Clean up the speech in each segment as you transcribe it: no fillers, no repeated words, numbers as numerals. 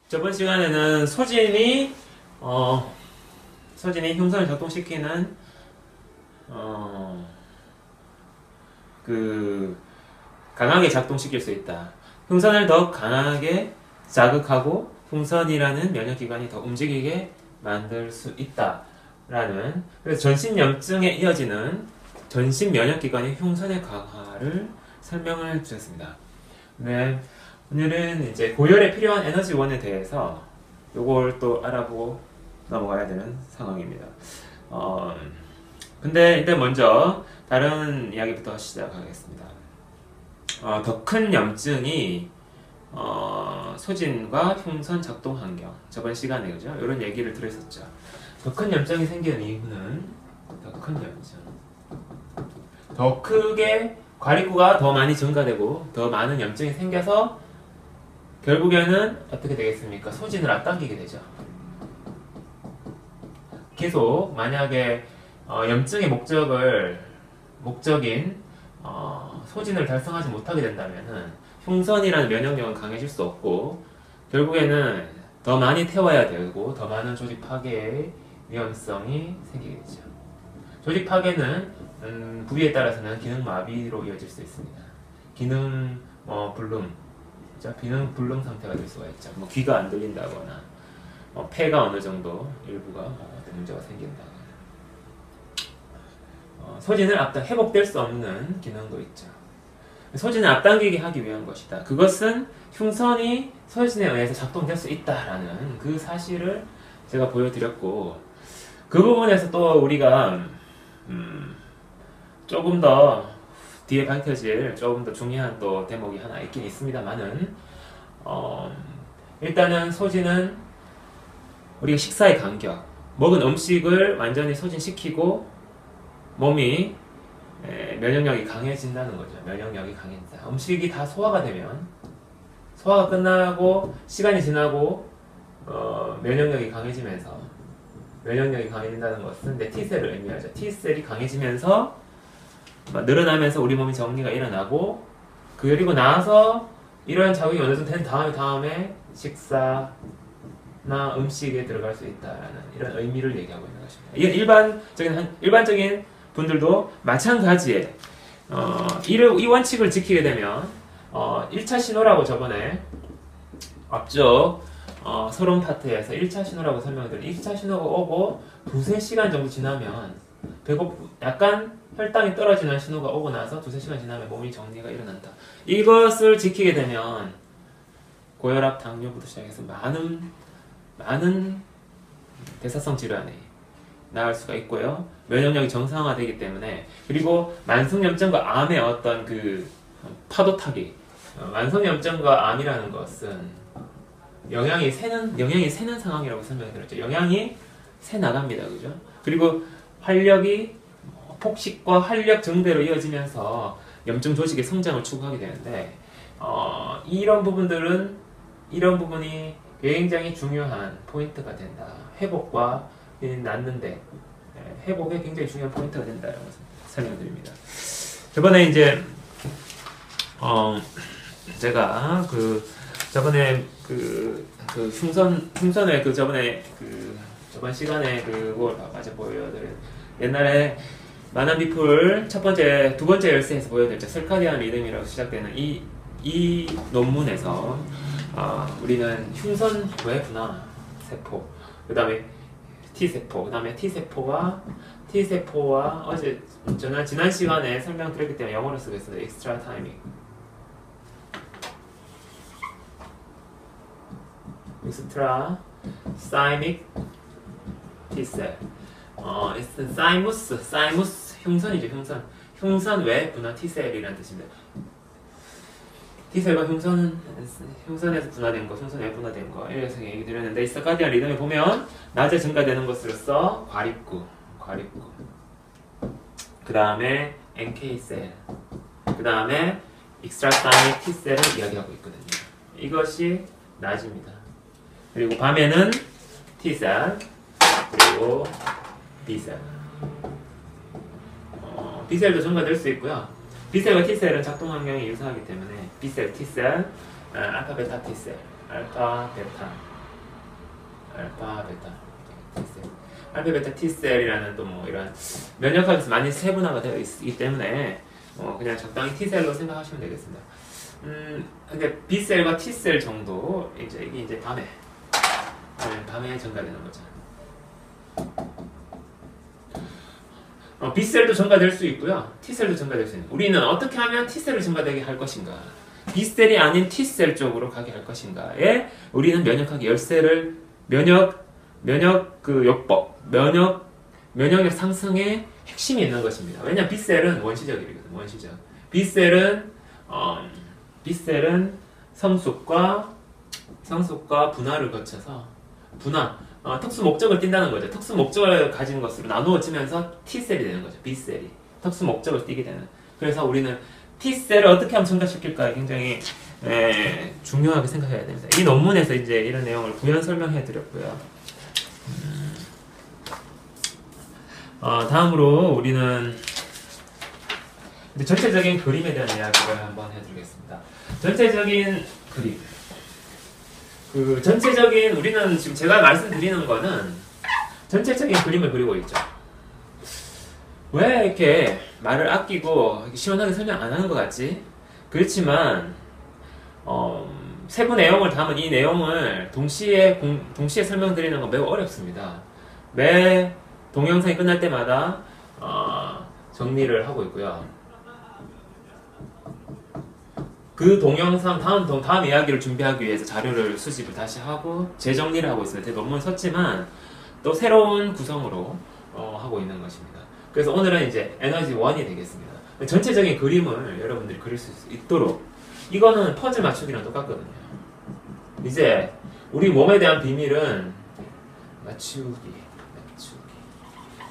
저번 시간에는 소진이 흉선을 작동시키는 강하게 작동시킬 수 있다. 흉선을 더 강하게 자극하고 흉선이라는 면역기관이 더 움직이게 만들 수 있다라는, 그래서 전신염증에 이어지는 전신 면역기관의 흉선의 강화를 설명을 드렸습니다. 네, 오늘은 이제 고열에 필요한 에너지원에 대해서 요걸 또 알아보고 넘어가야 되는 상황입니다. 근데 일단 먼저 다른 이야기부터 시작하겠습니다. 더 큰 염증이 소진과 흉선 작동 환경, 저번 시간에 그죠? 이런 얘기를 들었었죠. 더 큰 염증이 생기는 이유는, 더 큰 염증, 더 크게 과립구가 더 많이 증가되고 더 많은 염증이 생겨서 결국에는 어떻게 되겠습니까? 소진을 앞당기게 되죠. 계속 만약에 염증의 목적인 소진을 달성하지 못하게 된다면은 흉선이라는 면역력은 강해질 수 없고 결국에는 더 많이 태워야 되고 더 많은 조직 파괴의 위험성이 생기게 되죠. 조직 파괴는 부위에 따라서는 기능 마비로 이어질 수 있습니다. 기능 불능, 기능 불능 상태가 될 수가 있죠. 귀가 안 들린다거나 폐가 어느 정도 일부가 문제가 생긴다거나 소진을 회복될 수 없는 기능도 있죠. 소진을 앞당기게 하기 위한 것이다. 그것은 흉선이 소진에 의해서 작동될 수 있다라는 그 사실을 제가 보여드렸고, 그 부분에서 또 우리가 조금 더 뒤에 밝혀질 조금 더 중요한 또 대목이 하나 있긴 있습니다만은 일단은 소진은 우리가 식사의 간격, 먹은 음식을 완전히 소진시키고 몸이 면역력이 강해진다는 거죠. 면역력이 강해진다. 음식이 다 소화가 되면, 소화가 끝나고 시간이 지나고 면역력이 강해지면서, 면역력이 강해진다는 것은 내 T셀을 의미하죠. T셀이 강해지면서 늘어나면서 우리 몸이 정리가 일어나고, 그리고 나서 이러한 작용이 어느 정도 된 다음에 식사나 음식에 들어갈 수 있다라는 이런 의미를 얘기하고 있는 것입니다. 이게 일반적인 분들도 마찬가지에 이 원칙을 지키게 되면 1차 신호라고 저번에 앞쪽 서론 파트에서 1차 신호라고 설명드린 1차 신호가 오고 두세 시간 정도 지나면 약간 혈당이 떨어지는 신호가 오고 나서 두세 시간 지나면 몸이 정리가 일어난다. 이것을 지키게 되면 고혈압, 당뇨부터 시작해서 많은 대사성 질환이 나을 수가 있고요. 면역력이 정상화되기 때문에, 그리고 만성염증과 암의 어떤 그 파도타기, 만성염증과 암이라는 것은 영양이 새는 상황이라고 설명드렸죠. 영양이 새 나갑니다. 그죠? 그리고 폭식과 활력 증대로 이어지면서 염증 조직의 성장을 추구하게 되는데, 이런 부분이 굉장히 중요한 포인트가 된다. 회복과 낫는데, 회복에 굉장히 중요한 포인트가 된다라고 설명드립니다. 저번에 이제 제가 저번에 흉선의 저번 시간에 그걸 마저 보여드린, 옛날에 만한비풀 두 번째 열쇠에서 보여드렸죠. 설카디안 리듬이라고 시작되는 이 논문에서 우리는 흉선 외 분화 세포, 그 다음에 T세포, 그 다음에 T세포와 어제 지난 시간에 설명드렸기 때문에 영어로 쓰겠습니다. extra timing. extra thymic T셀. 사이무스, 흉선이죠, 흉선 외 분화 T셀이라는 뜻입니다. T셀과 흉선에서 분화된 거, 흉선 외 분화된 거, 이래서 얘기 드렸는데, 이 서카디안 리듬에 보면 낮에 증가되는 것으로서 과립구, 그 다음에 NK셀, 그 다음에 익스트라사이닉 T셀을 이야기하고 있거든요. 이것이 낮입니다. 그리고 밤에는 T셀, 그리고 B셀. B셀도 증가될 수 있고요. B셀과 T셀은 작동 환경이 유사하기 때문에 B셀, T셀, 알파, 베타 T셀, 알파, 베타 알파, 베타, T셀. 알파, 베타, T셀이라는 또 뭐 이런 면역학에서 많이 세분화가 되어 있기 때문에 그냥 적당히 T셀로 생각하시면 되겠습니다. 근데 B셀과 T셀 정도 이게 이제 밤에 증가되는 거죠. B셀도 증가될 수 있고요. T셀도 증가될 수 있는. 우리는 어떻게 하면 T셀을 증가되게 할 것인가? B셀이 아닌 T셀 쪽으로 가게 할 것인가에 우리는 면역학 열쇠를 면역 그 요법, 면역력 상승의 핵심이 있는 것입니다. 왜냐하면 B셀은 원시적이거든. 원시적. B셀은 성숙과 분화를 거쳐서 특수 목적을 띈다는 거죠. 특수 목적을 가진 것으로 나누어지면서 T셀이 되는 거죠. B셀이 특수 목적을 띠게 되는. 그래서 우리는 T셀을 어떻게 하면 증가시킬까 굉장히 중요하게 생각해야 됩니다. 이 논문에서 이제 이런 내용을 부연 설명해 드렸고요. 다음으로 우리는 전체적인 그림에 대한 이야기를 한번 해드리겠습니다. 전체적인 그림. 우리는 지금 제가 말씀드리는 거는 전체적인 그림을 그리고 있죠. 왜 이렇게 말을 아끼고 시원하게 설명 안 하는 것 같지? 그렇지만, 세부 내용을 담은 이 내용을 동시에 설명드리는 건 매우 어렵습니다. 매 동영상이 끝날 때마다, 정리를 하고 있고요. 그 동영상 다음 이야기를 준비하기 위해서 자료를 수집을 다시 하고 재정리를 하고 있습니다. 논문을 썼지만 또 새로운 구성으로 하고 있는 것입니다. 그래서 오늘은 이제 에너지 1이 되겠습니다. 전체적인 그림을 여러분들이 그릴 수 있도록 이거는 퍼즐 맞추기랑 똑같거든요. 이제 우리 몸에 대한 비밀은 맞추기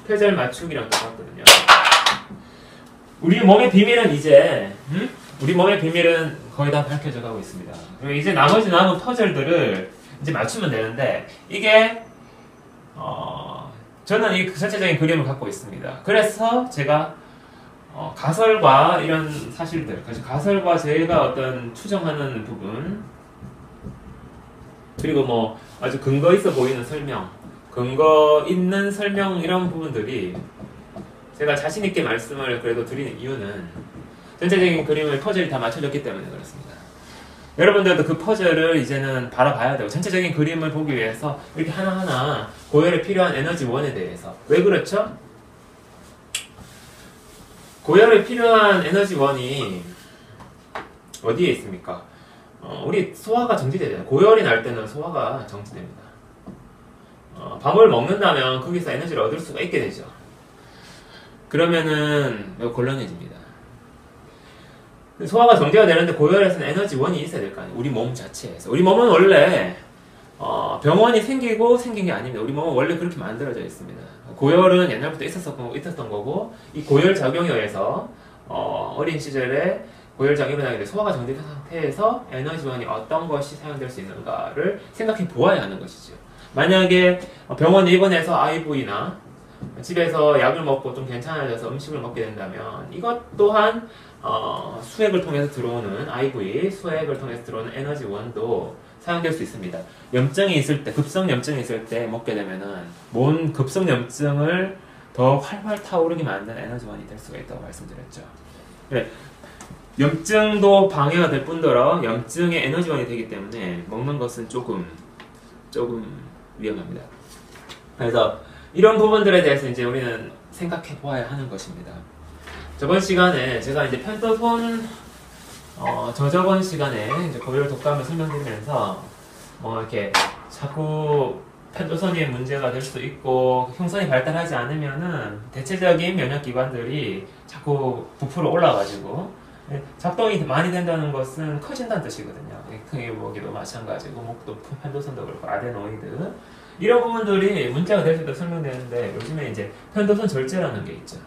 퍼즐 맞추기랑 똑같거든요. 우리 몸의 비밀은 이제 우리 몸의 비밀은 거의 다 밝혀져 가고 있습니다. 그리고 이제 나머지 남은 퍼즐들을 이제 맞추면 되는데 이게 저는 이 전체적인 그림을 갖고 있습니다. 그래서 제가 가설과 이런 사실들, 가설과 제가 어떤 추정하는 부분, 그리고 뭐 아주 근거 있어 보이는 설명, 근거 있는 설명 이런 부분들이 제가 자신 있게 말씀을 그래도 드리는 이유는 전체적인 그림을 퍼즐이 다 맞춰졌기 때문에 그렇습니다. 여러분들도 그 퍼즐을 이제는 바라봐야 되고 전체적인 그림을 보기 위해서 이렇게 하나하나 고열에 필요한 에너지 원에 대해서 왜 그렇죠? 고열에 필요한 에너지 원이 어디에 있습니까? 우리 소화가 정지되잖아요. 고열이 날 때는 소화가 정지됩니다. 밥을 먹는다면 거기서 에너지를 얻을 수가 있게 되죠. 그러면은 매우 곤란해집니다. 소화가 정지가 되는데 고열에서는 에너지 원이 있어야 될 거 아니에요. 우리 몸 자체에서. 우리 몸은 원래 병원이 생긴 게 아닙니다. 우리 몸은 원래 그렇게 만들어져 있습니다. 고열은 옛날부터 있었던 거고 이 고열 작용에 의해서 어린 시절에 고열 작용이 나게 돼 소화가 정지된 상태에서 에너지원이 어떤 것이 사용될 수 있는가를 생각해 보아야 하는 것이죠. 만약에 병원에 입원해서 IV나 집에서 약을 먹고 좀 괜찮아져서 음식을 먹게 된다면 이것 또한 수액을 통해서 들어오는 IV, 수액을 통해서 들어오는 에너지원도 사용될 수 있습니다. 염증이 있을 때, 급성 염증이 있을 때 먹게 되면은 몸 급성 염증을 더 활활 타오르게 만드는 에너지원이 될 수가 있다고 말씀드렸죠. 네. 염증도 방해가 될 뿐더러 염증의 에너지원이 되기 때문에 먹는 것은 조금 위험합니다. 그래서 이런 부분들에 대해서 이제 우리는 생각해 보아야 하는 것입니다. 저번 시간에 제가 이제 펜토손 저저번 시간에 이제 고열 독감을 설명드리면서 뭐 이렇게 자꾸 펜토손이 문제가 될 수도 있고 흉선이 발달하지 않으면은 대체적인 면역 기관들이 자꾸 부풀어 올라가지고 작동이 많이 된다는 것은 커진다는 뜻이거든요. 크게 보기도 마찬가지고 목도 펜토손도 그렇고 아데노이드 이런 부분들이 문제가 될 수도 설명되는데 요즘에 이제 펜토손 절제라는 게 있죠.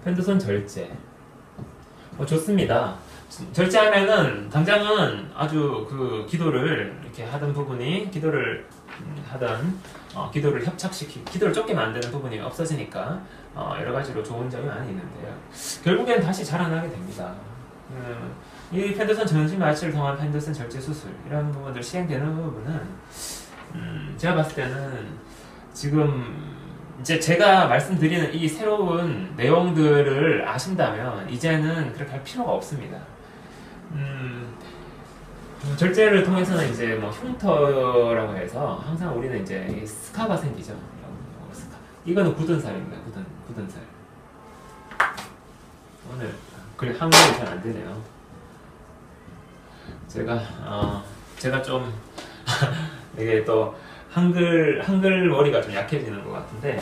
펜토손 절제 좋습니다. 절제하면은 당장은 아주 그 기도를 이렇게 하던 부분이 기도를 기도를 좁게 만드는 부분이 없어지니까 여러 가지로 좋은 점이 많이 있는데요. 결국엔 다시 자라나게 됩니다. 이 펜더슨 전신 마취를 통한 펜더슨 절제 수술 이런 부분들 시행되는 부분은 제가 봤을 때는 지금 이제 제가 말씀드리는 이 새로운 내용들을 아신다면 이제는 그렇게 할 필요가 없습니다. 절제를 통해서는 이제 뭐 흉터라고 해서 항상 우리는 이제 이 스카가 생기죠. 이거는 굳은 살입니다. 굳은 살. 오늘 그래 한국어가 잘 안 되네요. 제가 좀 이게 또 한글 머리가 좀 약해지는 것 같은데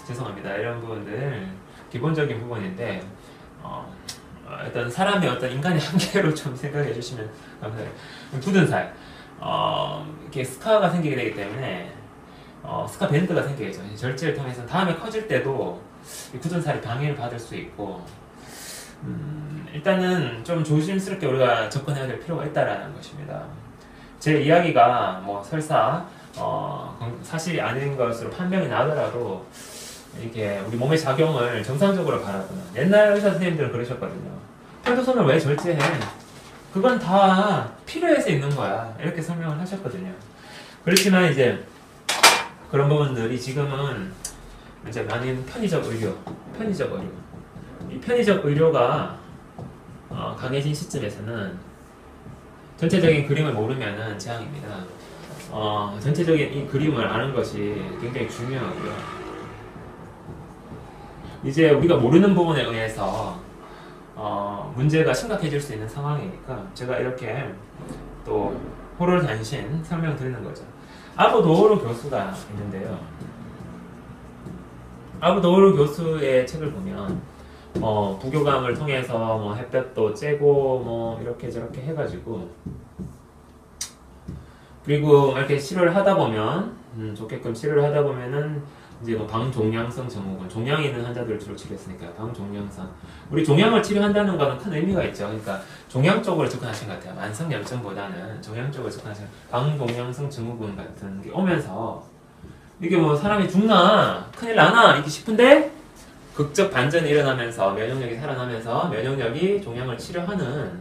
죄송합니다. 이런 부분들 기본적인 부분인데 일단 사람의 어떤 인간의 한계로 좀 생각해 주시면 감사해요. 굳은 살, 이렇게 스카가 생기게 되기 때문에 스카 밴드가 생기겠죠. 절제를 통해서 다음에 커질 때도 이 굳은 살이 방해를 받을 수 있고 일단은 좀 조심스럽게 우리가 접근해야 될 필요가 있다라는 것입니다. 제 이야기가 뭐 설사 사실이 아닌 것으로 판명이 나더라도 이렇게 우리 몸의 작용을 정상적으로 바라거나 옛날 의사 선생님들은 그러셨거든요. 펜더슨을 왜 절제해? 그건 다 필요해서 있는 거야. 이렇게 설명을 하셨거든요. 그렇지만 이제 그런 부분들이 지금은 이제 많은 편의적 의료. 이 편의적 의료가 강해진 시점에서는 전체적인 그림을 모르면은 재앙입니다. 전체적인 이 그림을 아는 것이 굉장히 중요하고요. 이제 우리가 모르는 부분에 의해서 문제가 심각해질 수 있는 상황이니까 제가 이렇게 또 호롤단신 설명드리는 거죠. 아부 도우루 교수가 있는데요. 아부 도우루 교수의 책을 보면 부교감을 통해서 뭐 햇볕도 쬐고 뭐 이렇게 저렇게 해가지고 그리고 이렇게 치료를 하다 보면 좋게끔 치료를 하다 보면은 이제 뭐 방종양성 증후군, 종양이 있는 환자들을 주로 치료했으니까 방종양성. 우리 종양을 치료한다는 거는 큰 의미가 있죠. 그러니까 종양 쪽으로 접근하신 것 같아요. 만성염증보다는 종양 쪽으로 접근하신 방종양성 증후군 같은 게 오면서 이게 뭐 사람이 죽나 큰일 나나 이렇게 싶은데 극적 반전이 일어나면서 면역력이 살아나면서 면역력이 종양을 치료하는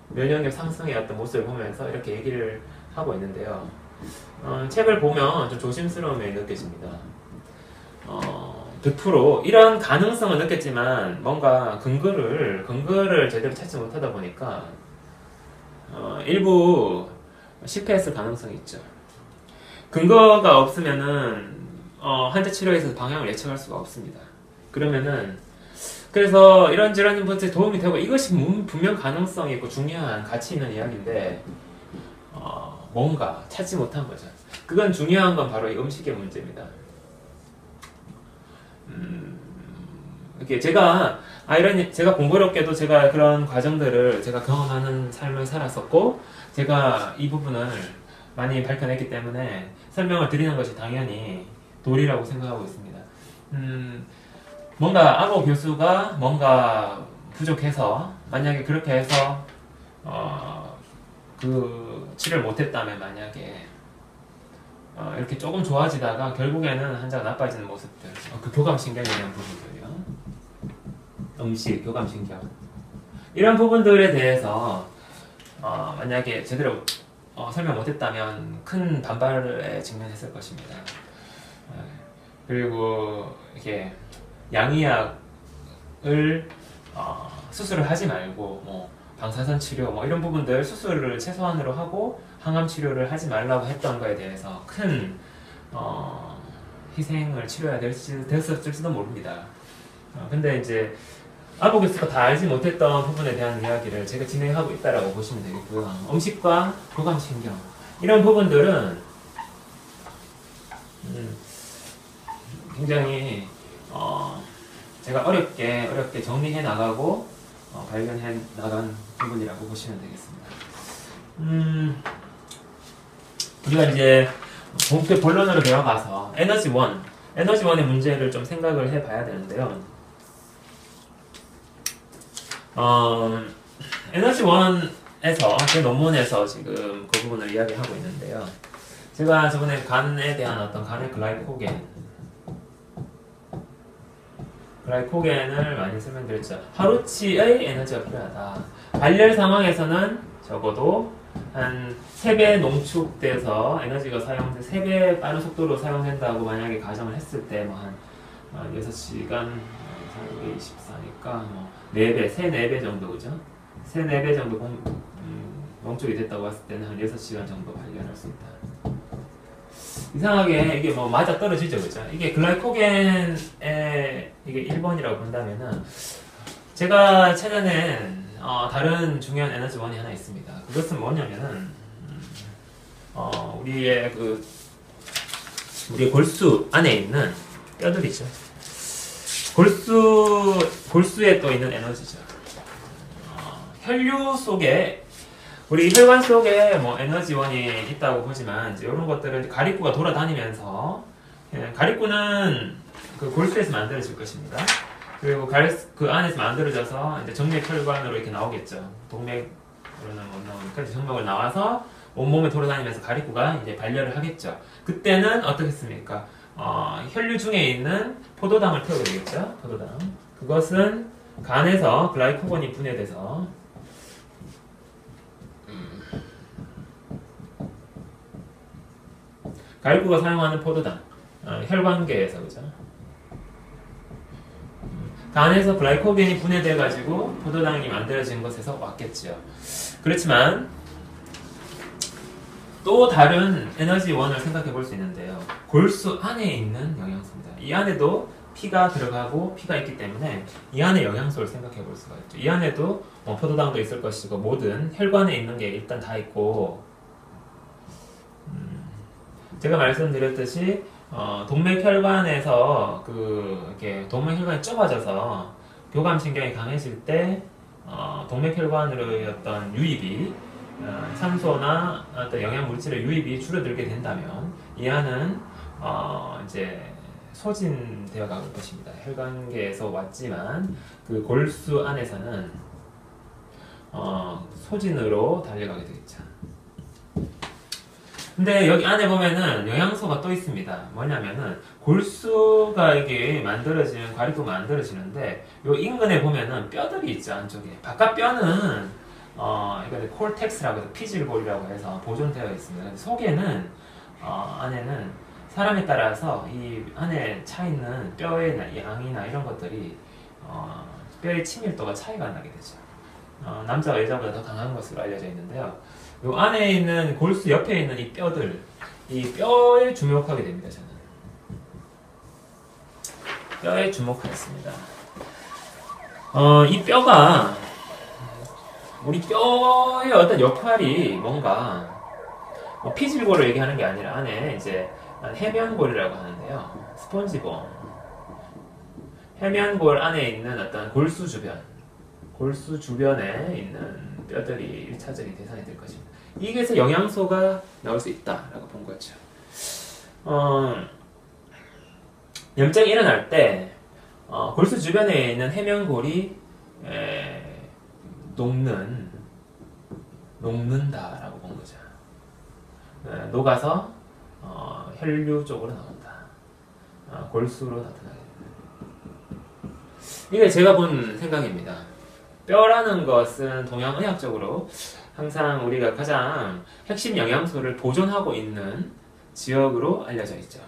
면역력 상승의 어떤 모습을 보면서 이렇게 얘기를 하고 있는데요. 책을 보면 좀 조심스러움이 느껴집니다. 100% 이런 가능성을 느꼈지만 뭔가 근거를 제대로 찾지 못하다 보니까 일부 실패했을 가능성이 있죠. 근거가 없으면은 환자 치료에서 방향을 예측할 수가 없습니다. 그래서 이런저런 것에 도움이 되고 이것이 분명 가능성이 있고 중요한 가치 있는 이야기인데 뭔가 찾지 못한 거죠. 그건 중요한 건 바로 이 음식의 문제입니다. 이렇게 제가 공교롭게도 제가 그런 과정들을 제가 경험하는 삶을 살았었고 제가 이 부분을 많이 밝혀냈기 때문에 설명을 드리는 것이 당연히 도리라고 생각하고 있습니다. 뭔가 아고 교수가 뭔가 부족해서 만약에 그렇게 해서 그 치료를 못했다면 만약에 이렇게 조금 좋아지다가 결국에는 환자가 나빠지는 모습들, 그 교감신경에 대한 부분들이요, 음식, 교감신경 이런 부분들에 대해서 만약에 제대로 설명 못했다면 큰 반발에 직면했을 것입니다. 그리고 이렇게 양의학을 수술을 하지 말고 뭐 방사선 치료 뭐 이런 부분들 수술을 최소한으로 하고 항암 치료를 하지 말라고 했던 거에 대해서 큰 희생을 치러야 됐을지도 모릅니다. 근데 이제 아보 교수가 다 알지 못했던 부분에 대한 이야기를 제가 진행하고 있다라고 보시면 되겠고요. 음식과 교감신경 이런 부분들은 굉장히 제가 어렵게 정리해 나가고 발견해 나간 부분이라고 보시면 되겠습니다. 우리가 이제 본론으로 들어가서 에너지원의 문제를 좀 생각을 해봐야 되는데요. 에너지원에서 제 논문에서 지금 그 부분을 이야기하고 있는데요. 제가 저번에 간에 대한 어떤 간의 글라이코겐 글라이코겐을 많이 설명드렸죠. 하루치의 에너지가 필요하다. 발열 상황에서는 적어도 한 3배 농축돼서 에너지가 3배 빠른 속도로 사용된다고 만약에 가정을 했을 때 뭐 한 6시간 24니까 뭐 4배, 4배 정도 그죠? 4배 정도 농축이 됐다고 했을 때는 한 6시간 정도 발견할 수 있다. 이상하게 이게 뭐 맞아 떨어지죠, 그죠? 이게 글라이코겐의 이게 1번이라고 본다면은 제가 찾아낸 다른 중요한 에너지원이 하나 있습니다. 그것은 뭐냐면은 우리의 골수 안에 있는 뼈들이죠. 골수에 또 있는 에너지죠. 혈류 속에 우리 혈관 속에 뭐 에너지원이 있다고 보지만 이제 이런 것들은 가립구가 돌아다니면서 가립구는 그 골수에서 만들어질 것입니다. 그리고 그 안에서 만들어져서 이제 정맥혈관으로 이렇게 나오겠죠. 동맥으로는 못 나오니까 정맥으로 나와서 온몸에 돌아다니면서 가립구가 이제 발열을 하겠죠. 그때는 어떻겠습니까? 혈류 중에 있는 포도당을 태우게 되겠죠. 포도당. 그것은 간에서 글라이코겐이 분해돼서 가립구가 사용하는 포도당, 혈관계에서 그죠? 간에서 글라이코겐이 분해돼가지고 포도당이 만들어진 것에서 왔겠죠. 그렇지만 또 다른 에너지원을 생각해 볼 수 있는데요. 골수 안에 있는 영양소입니다. 이 안에도 피가 들어가고 피가 있기 때문에 이 안에 영양소를 생각해 볼 수가 있죠. 이 안에도 포도당도 있을 것이고 모든 혈관에 있는 게 일단 다 있고 제가 말씀드렸듯이 동맥혈관에서 이렇게 동맥혈관이 좁아져서 교감신경이 강해질 때 동맥혈관으로의 어떤 유입이 산소나 어떤 영양물질의 유입이 줄어들게 된다면 이 안은 이제 소진되어 갈 것입니다. 혈관계에서 왔지만 그 골수 안에서는 소진으로 달려가게 되겠죠. 근데 여기 안에 보면은 영양소가 또 있습니다. 뭐냐면은 골수가 이게 만들어지는 가립구가 만들어지는데 요 인근에 보면은 뼈들이 있죠. 안쪽에 바깥 뼈는 이거 콜텍스라고 해서 피질골이라고 해서 보존되어 있습니다. 근데 속에는 안에는 사람에 따라서 이 안에 차 있는 뼈의 양이나 이런 것들이 뼈의 친밀도가 차이가 나게 되죠. 남자가 여자보다 더 강한 것으로 알려져 있는데요. 요 안에 있는 골수 옆에 있는 이 뼈들, 이 뼈에 주목하게 됩니다. 저는 뼈에 주목하였습니다. 이 뼈가 우리 뼈의 어떤 역할이 뭔가 피질골을 얘기하는 게 아니라 안에 이제 해면골이라고 하는데요. 스폰지본 해면골 안에 있는 어떤 골수 주변에 있는 뼈들이 1차적인 대상이 될 것입니다. 이게서 영양소가 나올 수 있다라고 본 거죠. 염증이 일어날 때 골수 주변에 있는 해면골이 녹는다라고 본 거죠. 녹아서 혈류 쪽으로 나온다. 골수로 나타나게 됩니다. 이게 제가 본 생각입니다. 뼈라는 것은 동양의학적으로 항상 우리가 가장 핵심 영양소를 보존하고 있는 지역으로 알려져 있죠.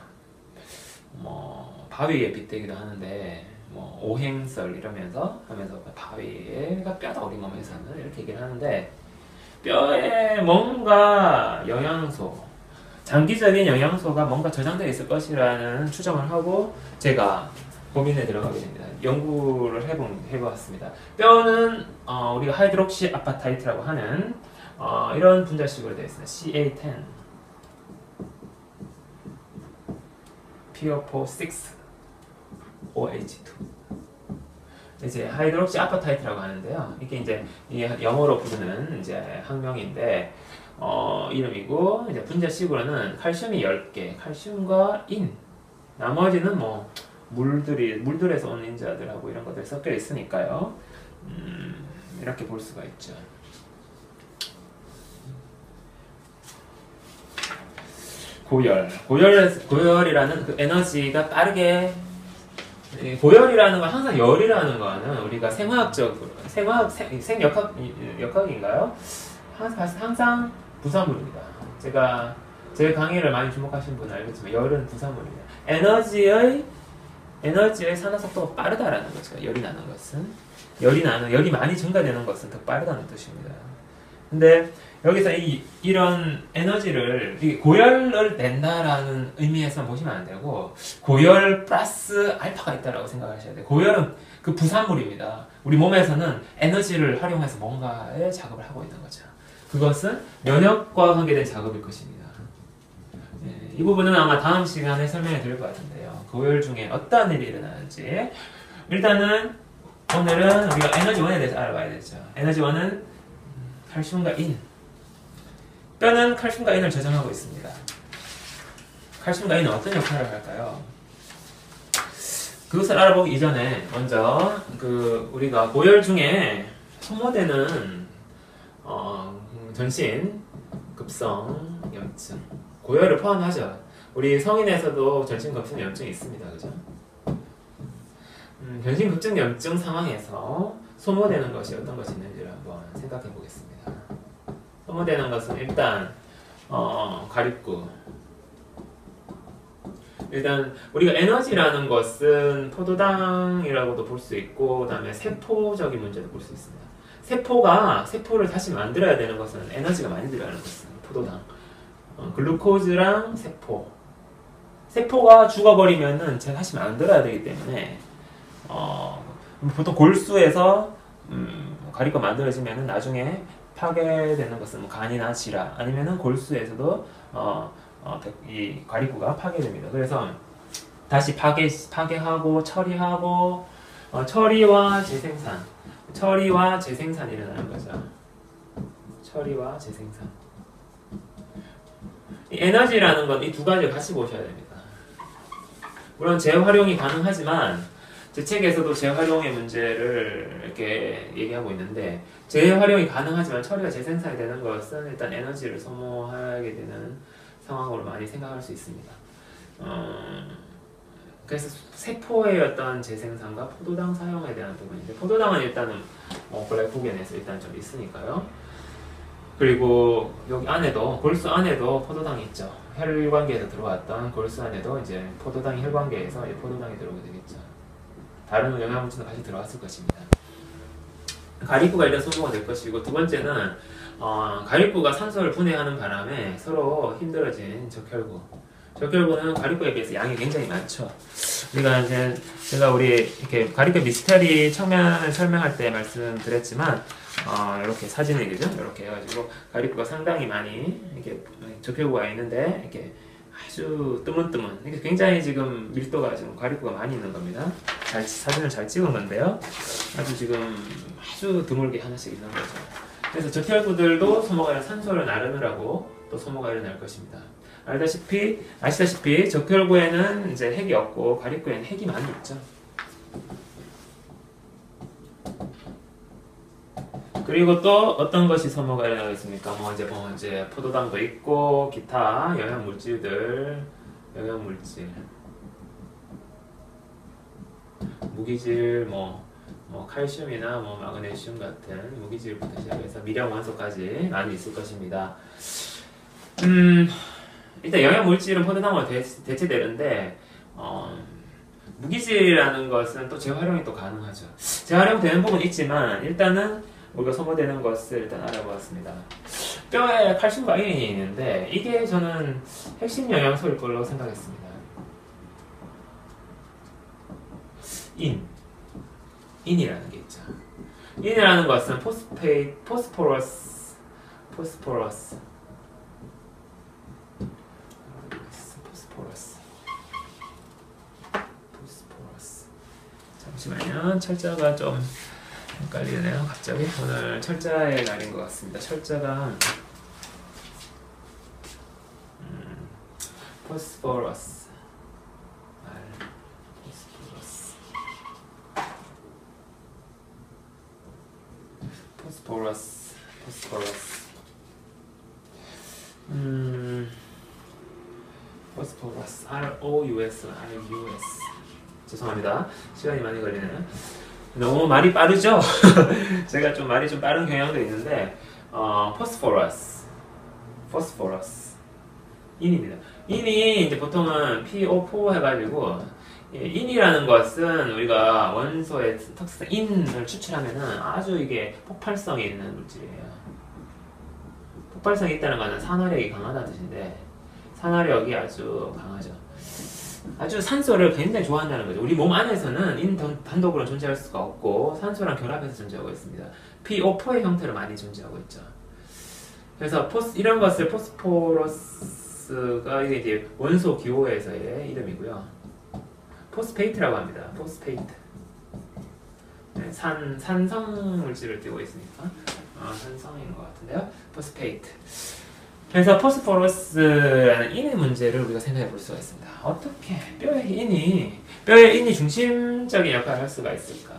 바위에 빗대기도 하는데 오행설 이러면서 하면서 바위가 뼈다 우리 몸에서는 이렇게 얘기를 하는데 뼈에 뭔가 영양소, 장기적인 영양소가 뭔가 저장되어 있을 것이라는 추정을 하고 제가 고민에 들어가게 됩니다. 연구를 해보았습니다. 뼈는 우리가 하이드록시 아파타이트라고 하는 이런 분자식으로 되어 있습니다. CA10 PO4 OH2 이제 하이드록시 아파타이트라고 하는데요. 이게 이제 영어로 부르는 이제 학명인데 이름이고 이제 분자식으로는 칼슘이 10개, 칼슘과 인, 나머지는 물들에서 온 인자들하고 이런 것들이 섞여 있으니까요. 이렇게 볼 수가 있죠. 고열이라는 그 에너지가 빠르게 이 고열이라는 건 항상 열이라는 거는 우리가 생화학적으로 생역학인가요? 항상 부산물입니다. 제가 제 강의를 많이 주목하신 분은 알겠지만 열은 부산물입니다. 에너지의 산화 속도가 빠르다라는 거죠. 열이 나는 것은 열이 많이 증가되는 것은 더 빠르다는 뜻입니다. 근데 여기서 이런 에너지를 고열을 낸다라는 의미에서 보시면 안 되고 고열 플러스 알파가 있다라고 생각하셔야 돼요. 고열은 그 부산물입니다. 우리 몸에서는 에너지를 활용해서 뭔가의 작업을 하고 있는 거죠. 그것은 면역과 관계된 작업일 것입니다. 예, 이 부분은 아마 다음 시간에 설명해 드릴 것 같은데요. 고열 중에 어떤 일이 일어나는지 일단은 오늘은 우리가 에너지원에 대해서 알아봐야 되죠. 에너지원은 칼슘과 인. 뼈는 칼슘과 인을 저장하고 있습니다. 칼슘과 인은 어떤 역할을 할까요? 그것을 알아보기 이전에 먼저 우리가 고열 중에 소모되는 전신 급성 염증 고열을 포함하죠. 우리 성인에서도 전신 급성 염증이 있습니다. 그죠? 전신 급성 염증 상황에서 소모되는 것이 어떤 것이 있는지를 한번 생각해 보겠습니다. 소모되는 것은 일단 가립구. 일단 우리가 에너지라는 것은 포도당이라고도 볼 수 있고 그다음에 세포적인 문제도 볼 수 있습니다. 세포를 다시 만들어야 되는 것은 에너지가 많이 들어가는 것은 포도당. 글루코즈랑 세포가 죽어버리면은 제가 다시 만들어야 되기 때문에 보통 골수에서 가립구가 만들어지면은 나중에 파괴되는 것은 간이나 지라 아니면은 골수에서도 이 가립구가 파괴됩니다. 그래서 다시 파괴하고 처리하고 처리와 재생산이 일어나는 거죠. 처리와 재생산. 이 에너지라는 건 이 두 가지를 같이 보셔야 됩니다. 물론 재활용이 가능하지만 제 책에서도 재활용의 문제를 이렇게 얘기하고 있는데 재활용이 가능하지만 처리와 재생산이 되는 것은 일단 에너지를 소모하게 되는 상황으로 많이 생각할 수 있습니다. 그래서 세포의 어떤 재생산과 포도당 사용에 대한 부분인데 포도당은 일단은 글라이코겐에서 일단 좀 있으니까요. 그리고 여기 안에도 골수 안에도 포도당이 있죠. 혈관계에서 들어왔던 골수 안에도 이제 포도당이 혈관계에서 포도당이 들어오게 되겠죠. 다른 영양물질도 같이 들어왔을 것입니다. 가립구가 일단 소모가 될 것이고 두 번째는 가립구가 산소를 분해하는 바람에 서로 힘들어진 적혈구는 가립구에 비해서 양이 굉장히 많죠. 우리가 제가 우리 이렇게 가립구 미스터리 청면을 설명할 때 말씀드렸지만 이렇게 사진을 이렇게 해가지고 가립구가 상당히 많이 이렇게 적혈구가 있는데 이렇게 아주 뜨문뜨문 이게 굉장히 지금 밀도가 지금 가립구가 많이 있는 겁니다. 사진을 잘 찍은 건데요. 아주 지금 아주 드물게 하나씩 있는 거죠. 그래서 적혈구들도 소모가 일어나 산소를 나르느라고 또 소모가 일어날 것입니다. 아시다시피 적혈구에는 이제 핵이 없고 가립구에는 핵이 많이 있죠. 그리고 또 어떤 것이 소모가 일어나겠습니까? 이제 포도당도 있고 기타 영양물질 무기질 칼슘이나 마그네슘 같은 무기질부터 시작해서 미량 원소까지 많이 있을 것입니다. 일단 영양물질은 포도당으로 대체되는데 무기질이라는 것은 또 재활용이 또 가능하죠. 재활용되는 부분이 있지만 일단은 우리가 소모되는 것을 일단 알아보았습니다. 뼈에 칼슘과 인이 있는데 이게 저는 핵심 영양소일 걸로 생각했습니다. 인이라는 게 있죠. 인이라는 것은 포스포러스 잠시만요. 철자가 좀 헷갈리네요. 갑자기 오늘 철자의 날인 것 같습니다. 철자가 포스포러스 ROUS 죄송합니다. 시간이 많이 걸리네요. 너무 말이 빠르죠? 제가 좀 말이 좀 빠른 경향도 있는데 포스포러스 인입니다. 인이 이제 보통은 PO4 해가지고 인이라는 것은 우리가 원소의 특성 인을 추출하면은 아주 이게 폭발성이 있는 물질이에요. 폭발성이 있다는 것은 산화력이 강하다는 뜻인데 산화력이 아주 강하죠. 아주 산소를 굉장히 좋아한다는 거죠. 우리 몸 안에서는 인 단독으로 존재할 수가 없고 산소랑 결합해서 존재하고 있습니다. PO4의 형태로 많이 존재하고 있죠. 그래서 이런 것을 포스포러스가 이제 원소 기호에서의 이름이고요. 포스페이트라고 합니다. 포스페이트. 네, 산성 물질을 띄고 있으니까 산성인 것 같은데요. 포스페이트. 그래서 포스포러스라는 인의 문제를 우리가 생각해 볼 수가 있습니다. 어떻게 뼈의 인이 중심적인 역할을 할 수가 있을까?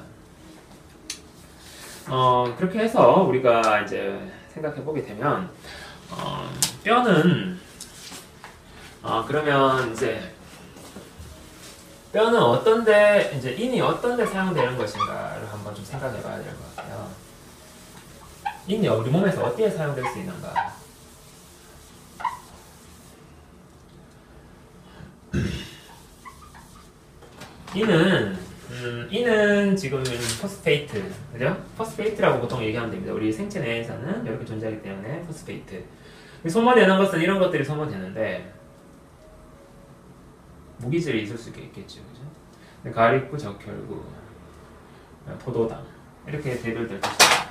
그렇게 해서 우리가 이제 생각해 보게 되면 뼈는 그러면 이제 뼈는 어떤데 이제 인이 어떤데 사용되는 것인가를 한번 좀 생각해 봐야 될 것 같아요. 인이 우리 몸에서 어디에 사용될 수 있는가? 인은 지금 포스페이트, 그죠? 포스페이트라고 보통 얘기하면 됩니다. 우리 생체 내에서는 이렇게 존재하기 때문에 포스페이트. 소모되는 것은 이런 것들이 소모되는데 무기질이 있을 수 있겠죠, 그죠? 가립구, 적혈구, 포도당 이렇게 대별될 것입니다.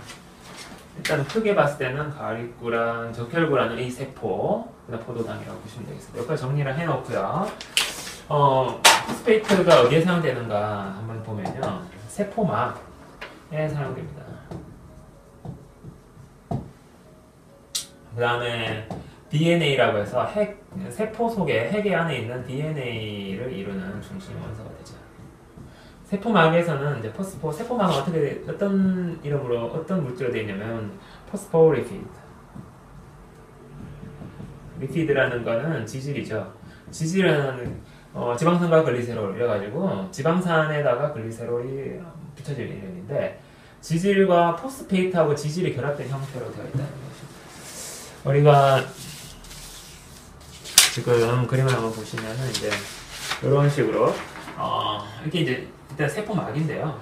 일단 크게 봤을 때는 가립구랑 적혈구라는 이 세포, 그다음 포도당이라고 보시면 되겠습니다. 여기까지 정리를 해놓고요. 포스페이트가 어디에 사용되는가 한번 보면요. 세포막에 사용됩니다. 그 다음에 DNA라고 해서 세포 속에 핵의 안에 있는 DNA를 이루는 중심 원소가 되죠. 세포막에서는 이제 세포막은 어떤 이름으로, 어떤 물질로 되어 있냐면, 포스포리피드. 리피드라는 거는 지질이죠. 지질은 지방산과 글리세롤 이래가지고 지방산에다가 글리세롤이 붙여질 이름인데 지질과 포스페이트하고 지질이 결합된 형태로 되어 있다는 것이죠. 우리가 지금 그림을 한번 보시면은 이제 이런 식으로 이렇게 이제 일단 세포막인데요.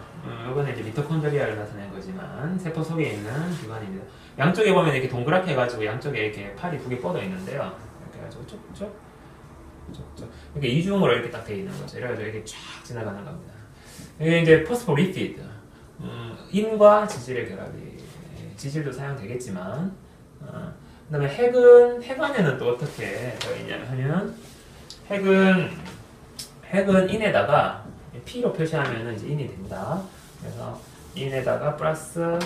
이거는 이제 미토콘드리아를 나타낸 거지만 세포 속에 있는 기관입니다. 양쪽에 보면 이렇게 동그랗게 해가지고 양쪽에 이렇게 팔이 두 개 뻗어 있는데요. 이렇게 해가지고 쭉쭉 이렇게 이중으로 이렇게 딱 되어 있는 거죠. 이래가지고 이렇게 쫙 지나가는 겁니다. 이게 이제 포스포리피드, 인과 지질의 결합이, 지질도 사용되겠지만, 그 다음에 핵 안에는 또 어떻게 되어 있냐면, 핵은 인에다가 P로 표시하면 이제 인이 됩니다. 그래서 인에다가 플러스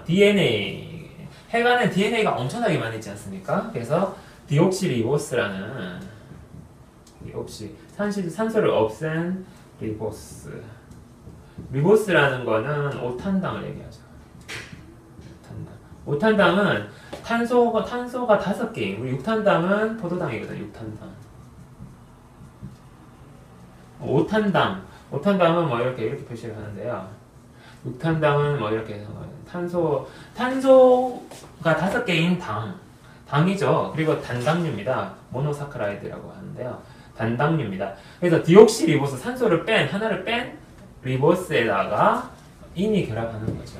DNA, 핵 안에 DNA가 엄청나게 많이 있지 않습니까? 그래서 디옥시리보스라는 산소를 없앤 리보스. 리보스라는 거는 오탄당을 얘기하죠. 오탄당은 탄소가 5개인, 우리 육탄당은 포도당이거든, 육탄당. 오탄당은 뭐 이렇게 표시를 하는데요. 육탄당은 뭐 이렇게 해서 탄소가 5개인 당이죠. 그리고 단당류입니다. 모노사카라이드라고 하는데요. 단당류입니다. 그래서 디옥시리보스, 하나를 뺀 리보스에다가 인이 결합하는 거죠.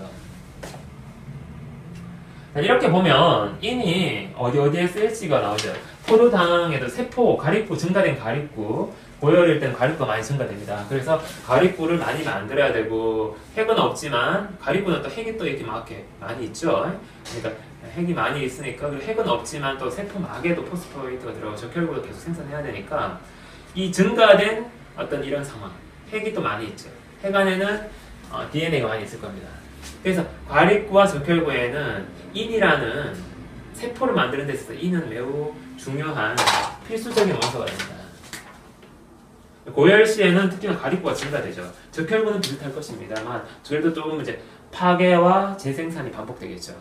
이렇게 보면 인이 어디에 쓰일지가 나오죠. 포도당에도 세포, 가립구, 증가된 가립구, 고열일 때는 가립구가 많이 증가됩니다. 그래서 가립구를 많이 만들어야 되고, 핵은 없지만, 가립구는 또 핵이 또 이렇게 막 이렇게 많이 있죠. 그러니까 핵이 많이 있으니까, 그리고 핵은 없지만 또 세포막에도 포스포레이트가 들어가고 적혈구도 계속 생산해야 되니까, 이 증가된 어떤 이런 상황, 핵이 또 많이 있죠. 핵 안에는 DNA가 많이 있을 겁니다. 그래서 가립구와 적혈구에는 인이라는 세포를 만드는 데 있어서 인은 매우 중요한 필수적인 원소가 됩니다. 고열 시에는 특히나 가립구가 증가되죠. 적혈구는 비슷할 것입니다만 저희도 조금 이제 파괴와 재생산이 반복되겠죠.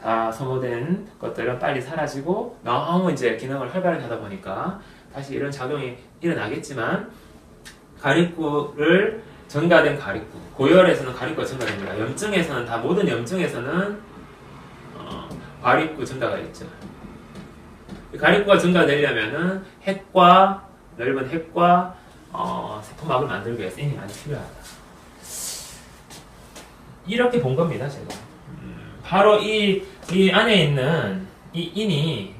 다 소모된 것들은 빨리 사라지고 너무 이제 기능을 활발하게 하다 보니까 다시 이런 작용이 일어나겠지만 가립구를 증가된 가립구. 고열에서는 가립구가 증가됩니다. 염증에서는 다 모든 염증에서는 가립구 증가가 있죠. 가립구가 증가되려면은 핵과 넓은 핵과 세포막을 만들기 위해서 인이 많이 필요하다. 이렇게 본 겁니다, 제가. 바로 이 안에 있는 이 인이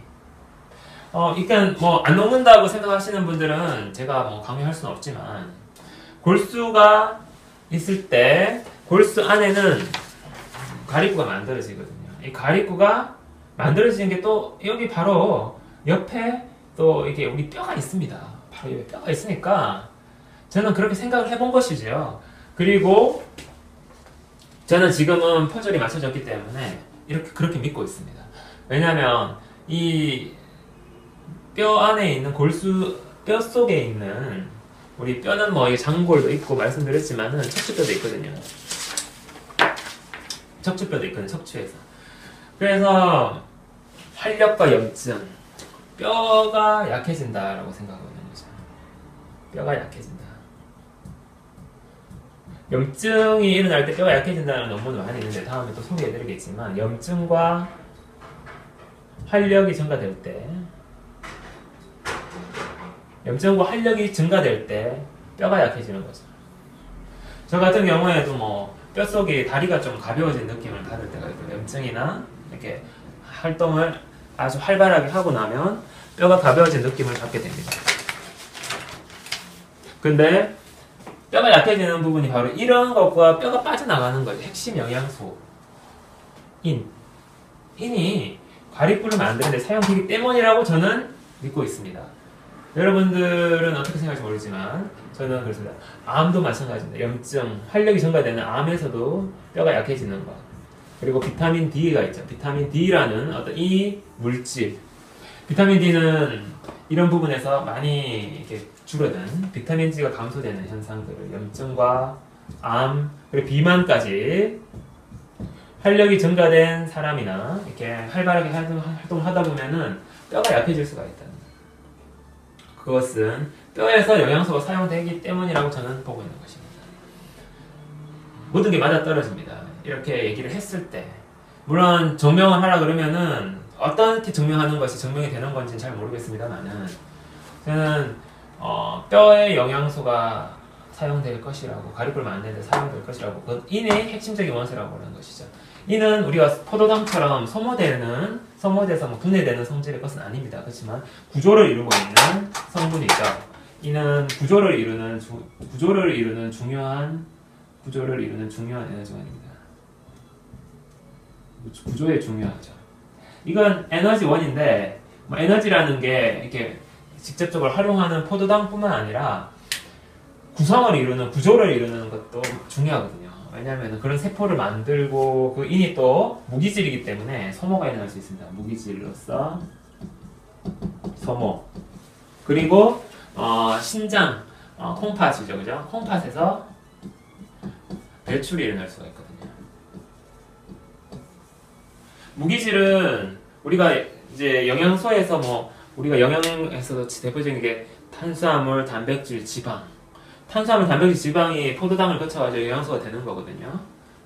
일단 뭐 안 녹는다고 생각하시는 분들은 제가 뭐 강요할 수는 없지만 골수가 있을 때 골수 안에는 가립구가 만들어지거든요. 이 가립구가 만들어지는 게 또 여기 바로 옆에 또 이게 우리 뼈가 있습니다. 바로 여기 뼈가 있으니까 저는 그렇게 생각을 해본 것이죠. 그리고 저는 지금은 퍼즐이 맞춰졌기 때문에 그렇게 믿고 있습니다. 왜냐하면 이 뼈 안에 있는 골수, 뼈 속에 있는 우리 뼈는 뭐 장골도 있고 말씀드렸지만은 척추뼈도 있거든요. 척추뼈도 있거든요. 척추에서. 그래서 활력과 염증, 뼈가 약해진다라고 생각하는 거죠. 뼈가 약해진다. 염증이 일어날 때 뼈가 약해진다는 논문도 많이 있는데 다음에 또 소개해드리겠지만 염증과 활력이 증가될 때 염증과 활력이 증가될 때 뼈가 약해지는 거죠. 저 같은 경우에도 뭐 뼛속에 다리가 좀 가벼워진 느낌을 받을 때가 있고 염증이나 이렇게 활동을 아주 활발하게 하고 나면 뼈가 가벼워진 느낌을 받게 됩니다. 근데 뼈가 약해지는 부분이 바로 이런 것과 뼈가 빠져나가는 거죠. 핵심 영양소 인이 가립구를 만드는데 사용되기 때문이라고 저는 믿고 있습니다. 여러분들은 어떻게 생각할지 모르지만 저는 그렇습니다. 암도 마찬가지입니다. 염증, 활력이 증가되는 암에서도 뼈가 약해지는 것. 그리고 비타민 D가 있죠. 비타민 D라는 어떤 이 물질. 비타민 D는 이런 부분에서 많이 이렇게 줄어든 비타민 D가 감소되는 현상들을 염증과 암, 그리고 비만까지 활력이 증가된 사람이나 이렇게 활발하게 활동을 하다 보면은 뼈가 약해질 수가 있다. 그것은 뼈에서 영양소가 사용되기 때문이라고 저는 보고 있는 것입니다. 모든 게 맞아떨어집니다. 이렇게 얘기를 했을 때 물론 증명을 하라 그러면은 어떻게 증명하는 것이 증명이 되는 건지는 잘 모르겠습니다만은 저는 뼈의 영양소가 사용될 것이라고 가립구를 만드는 데 사용될 것이라고 그건 인의 핵심적인 원소라고 하는 것이죠. 이는 우리가 포도당처럼 소모돼서 뭐 분해되는 성질의 것은 아닙니다. 그렇지만 구조를 이루고 있는 성분이죠. 이는 구조를 이루는 중요한 에너지원입니다. 구조에 중요하죠. 이건 에너지원인데 뭐 에너지라는 게 이렇게 직접적으로 활용하는 포도당뿐만 아니라 구성을 이루는 구조를 이루는 것도 중요하거든요. 왜냐하면 그런 세포를 만들고 그 인이 또 무기질이기 때문에 소모가 일어날 수 있습니다. 무기질로서 소모. 그리고 신장 콩팥이죠, 그죠? 콩팥에서 배출이 일어날 수가 있거든요. 무기질은 우리가 이제 영양소에서 우리가 영양에서도 대표적인 게 탄수화물, 단백질, 지방. 탄수화물, 단백질, 지방이 포도당을 거쳐가지고 영양소가 되는 거거든요.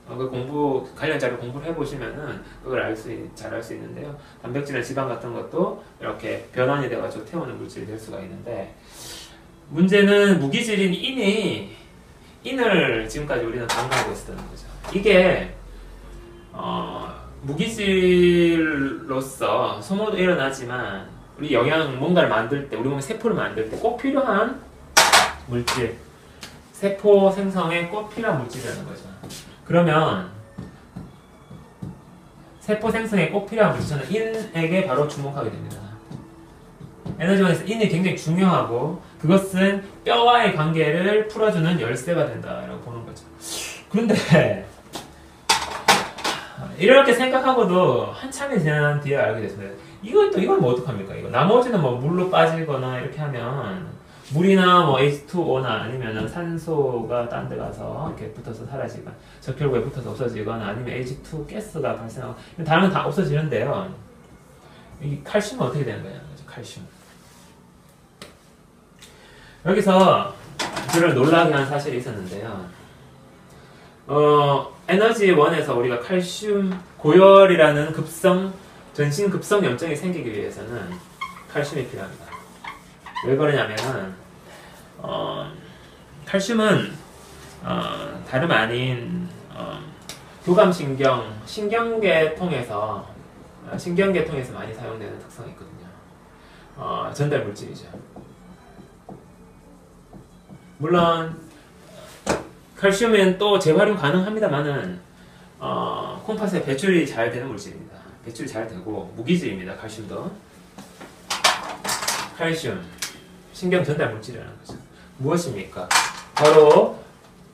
그 관련 자료 공부를 해보시면은 그걸 잘 알 수 있는데요. 단백질이나 지방 같은 것도 이렇게 변환이 돼가지고 태우는 물질이 될 수가 있는데 문제는 무기질인 인을 지금까지 우리는 강조하고 있었던 거죠. 이게 무기질로서 소모도 일어나지만 우리 뭔가를 만들 때, 우리 몸에 세포를 만들 때 꼭 필요한 물질, 세포 생성에 꼭 필요한 물질이라는 거죠. 그러면 세포 생성에 꼭 필요한 물질, 저는 인에게 바로 주목하게 됩니다. 에너지원에서 인이 굉장히 중요하고 그것은 뼈와의 관계를 풀어주는 열쇠가 된다라고 보는 거죠. 그런데 이렇게 생각하고도 한참이 지난 뒤에 알게 됐습니다. 이건 뭐 어떡합니까? 나머지는 물로 빠지거나 이렇게 하면 물이나 H2O나 아니면 산소가 딴 데 가서 이렇게 붙어서 사라지거나 적혈구에 붙어서 없어지거나 아니면 H2 가스가 발생하고 다른 건 다 없어지는데요. 이 칼슘은 어떻게 되는 거냐? 칼슘. 여기서 저를 놀라게 한 사실이 있었는데요. 에너지 1에서 우리가 칼슘 고열이라는 전신 급성 염증이 생기기 위해서는 칼슘이 필요합니다. 왜 그러냐면은 칼슘은 다름 아닌 교감신경, 신경계통에서 많이 사용되는 특성이 있거든요. 전달 물질이죠. 물론 칼슘은 또 재활용 가능합니다만은 콩팥에 배출이 잘 되는 물질입니다. 배출이 잘 되고 무기질입니다. 칼슘도. 칼슘, 신경 전달 물질이라는 거죠. 무엇입니까? 바로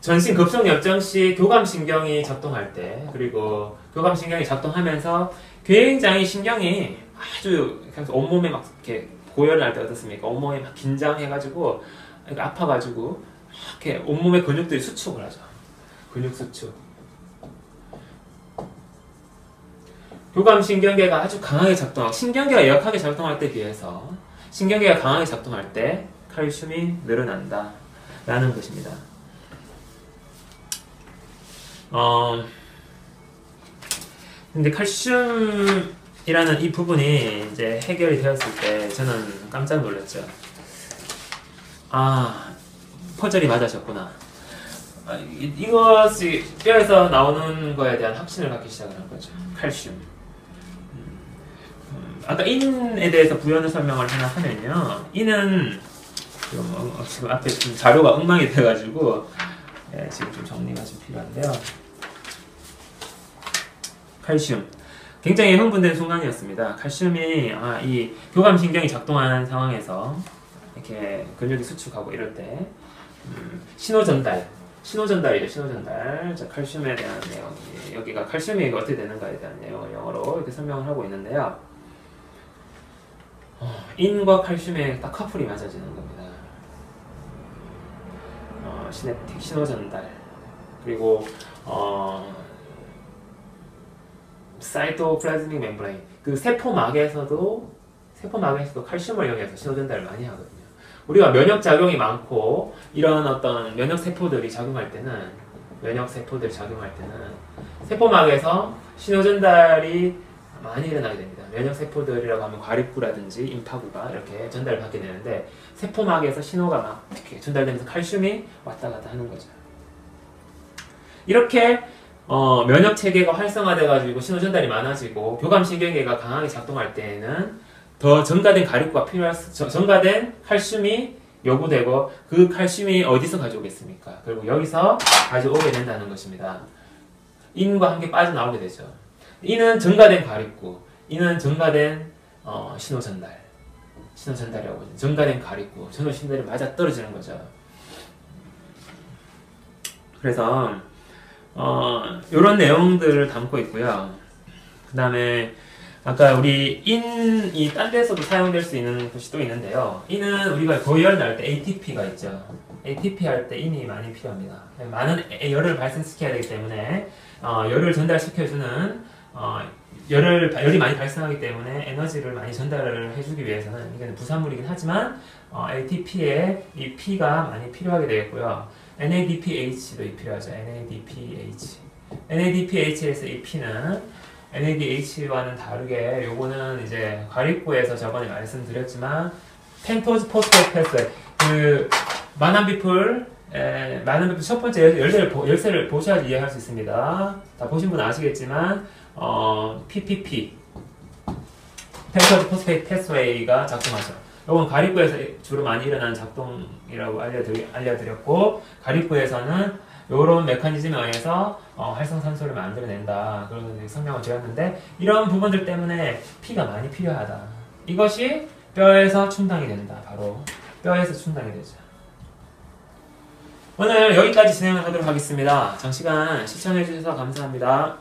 전신 급성 염증 시 교감신경이 작동할 때, 그리고 교감신경이 작동하면서 굉장히 신경이 아주 온몸에 막 이렇게 고열을 할 때 어떻습니까? 온몸에 막 긴장해가지고 아파가지고 이렇게 온몸의 근육들이 수축을 하죠. 근육 수축. 교감신경계가 아주 강하게 작동하고, 신경계가 약하게 작동할 때 비해서 신경계가 강하게 작동할 때 칼슘이 늘어난다 라는 것입니다. 근데 칼슘이라는 이 부분이 이제 해결이 되었을 때 저는 깜짝 놀랐죠. 퍼즐이 맞아졌구나. 이것이 뼈에서 나오는 거에 대한 확신을 갖기 시작을 한 거죠. 칼슘. 아까 인에 대해서 부연을 설명을 하나 하면요. 인은 지금 앞에 좀 자료가 엉망이 돼가지고 지금 좀 정리가 좀 필요한데요. 칼슘. 굉장히 흥분된 순간이었습니다. 칼슘이 이 교감신경이 작동하는 상황에서 이렇게 근육이 수축하고 이럴 때 신호전달이죠. 신호전달. 자, 칼슘에 대한 내용. 여기가 칼슘이 어떻게 되는가에 대한 내용을 영어로 이렇게 설명을 하고 있는데요. 인과 칼슘의 딱 커플이 맞아지는 겁니다. 시냅틱, 신호전달. 그리고 사이토플라즈믹 멤브레인. 그 세포막에서도 칼슘을 이용해서 신호전달을 많이 하거든요. 우리가 면역작용이 많고 이런 어떤 면역세포들이 작용할 때는 세포막에서 신호전달이 많이 일어나게 됩니다. 면역세포들이라고 하면 과립구라든지 임파구가 이렇게 전달받게 되는데 세포막에서 신호가 막 이렇게 전달되면서 칼슘이 왔다 갔다 하는 거죠. 이렇게 면역체계가 활성화돼가지고 신호전달이 많아지고 교감신경계가 강하게 작동할 때에는 더 증가된 가립구가 증가된 칼슘이 요구되고 그 칼슘이 어디서 가져오겠습니까? 결국 여기서 가져오게 된다는 것입니다. 인과 함께 빠져나오게 되죠. 이는 증가된 가립구, 이는 증가된 신호전달이라고 하죠. 증가된 가립구, 신호전달이 맞아떨어지는 거죠. 그래서 이런 내용들을 담고 있고요. 그 다음에 아까 우리 인이 딴 데서도 사용될 수 있는 것이 또 있는데요. 인은 우리가 고열 날 때 ATP가 있죠. ATP 할 때 인이 많이 필요합니다. 많은 열을 발생시켜야 되기 때문에 열을 전달시켜주는 열이 많이 발생하기 때문에 에너지를 많이 전달을 해주기 위해서는 이게 부산물이긴 하지만 ATP에 이 P가 많이 필요하게 되겠고요. NADPH도 필요하죠. NADPH에서 이 P는 NADH와는 다르게 요거는 이제 과립구에서 저번에 말씀드렸지만 펜토즈 포스페이트 패스웨이 그 만한비풀 첫 번째 열쇠를 보셔야지 이해할 수 있습니다. 다 보신 분 아시겠지만 PPP 펜토즈 포스페이트 패스웨이가 작동하죠. 이건 가립구에서 주로 많이 일어나는 작동이라고 알려드렸고 가립구에서는 이런 메커니즘에 의해서 활성산소를 만들어낸다. 그런 설명을 드렸는데 이런 부분들 때문에 피가 많이 필요하다. 이것이 뼈에서 충당이 된다. 바로 뼈에서 충당이 되죠. 오늘 여기까지 진행을 하도록 하겠습니다. 장시간 시청해주셔서 감사합니다.